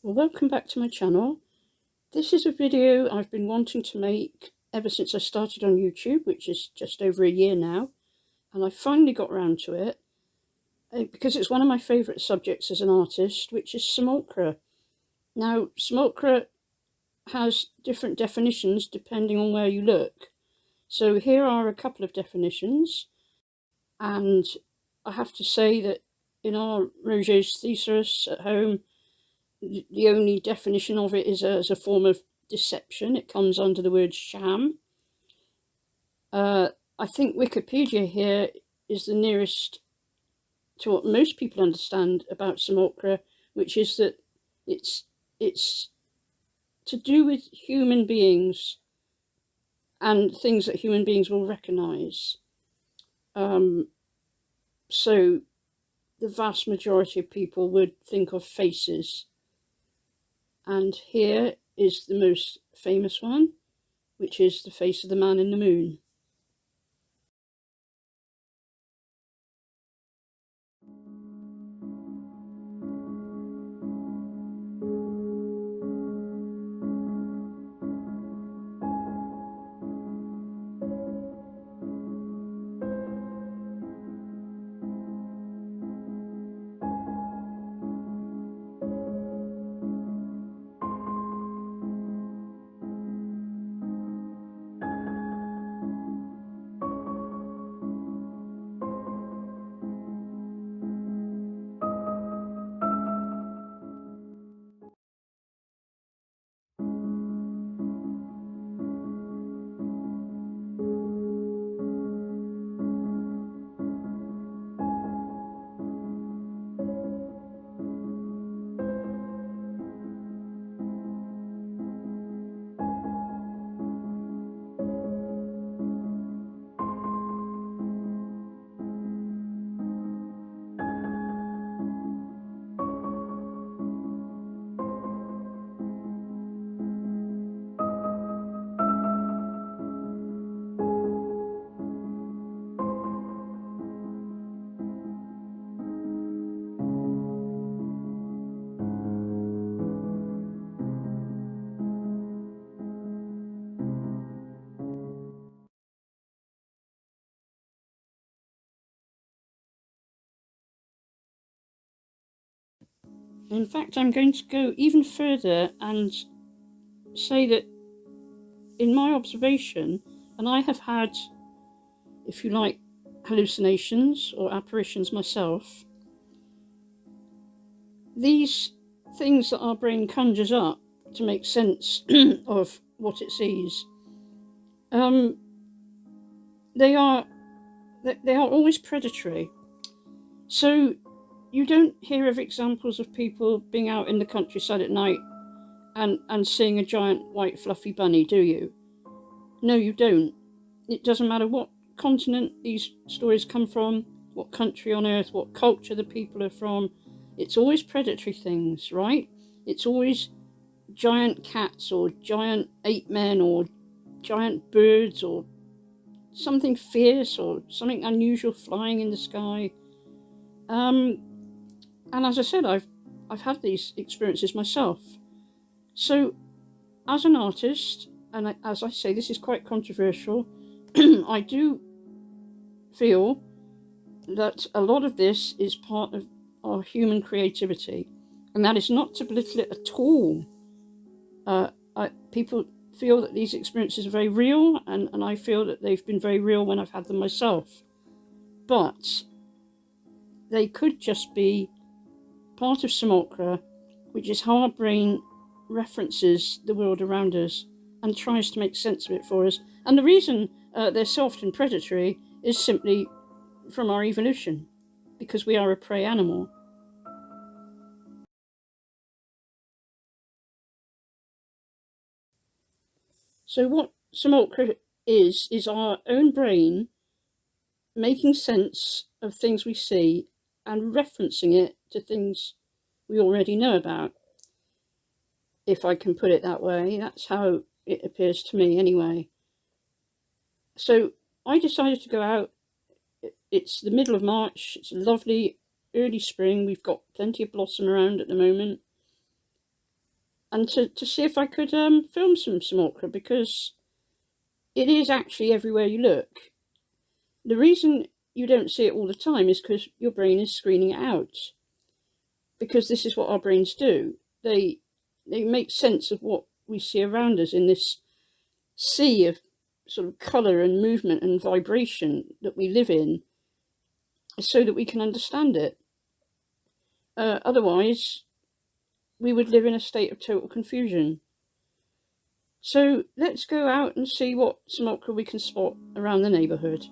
Well, welcome back to my channel. This is a video I've been wanting to make ever since I started on YouTube, which is just over a year now, and I finally got around to it because it's one of my favourite subjects as an artist, which is simulacra. Now, simulacra has different definitions depending on where you look. So here are a couple of definitions, and I have to say that in our Roget's thesaurus at home, the only definition of it is as a form of deception. It comes under the word sham. I think Wikipedia here is the nearest to what most people understand about simulacra, which is that it's to do with human beings and things that human beings will recognise. So the vast majority of people would think of faces. And here is the most famous one, which is the face of the man in the moon. In fact, I'm going to go even further and say that in my observation, and I have had, if you like, hallucinations or apparitions myself, these things that our brain conjures up to make sense of what it sees, they are always predatory. So you don't hear of examples of people being out in the countryside at night and seeing a giant white fluffy bunny, do you? No, you don't. It doesn't matter what continent these stories come from, what country on earth, what culture the people are from. It's always predatory things, right? It's always giant cats or giant ape men or giant birds or something fierce or something unusual flying in the sky. And as I said, I've had these experiences myself. So as an artist, and as I say, this is quite controversial, I do feel that a lot of this is part of our human creativity, and that is not to belittle it at all. People feel that these experiences are very real, and I feel that they've been very real when I've had them myself. But they could just be part of simulacra, which is how our brain references the world around us and tries to make sense of it for us. And the reason they're so often predatory is simply from our evolution, because we are a prey animal. So what simulacra is our own brain making sense of things we see and referencing it to things we already know about. If I can put it that way, that's how it appears to me anyway. So I decided to go out. It's the middle of March. It's a lovely early spring. We've got plenty of blossom around at the moment. and to see if I could film some simulacra, because it is actually everywhere you look. The reason you don't see it all the time is because your brain is screening it out, because this is what our brains do. They make sense of what we see around us in this sea of sort of colour and movement and vibration that we live in, so that we can understand it. Otherwise, we would live in a state of total confusion. So let's go out and see what simulacra we can spot around the neighbourhood.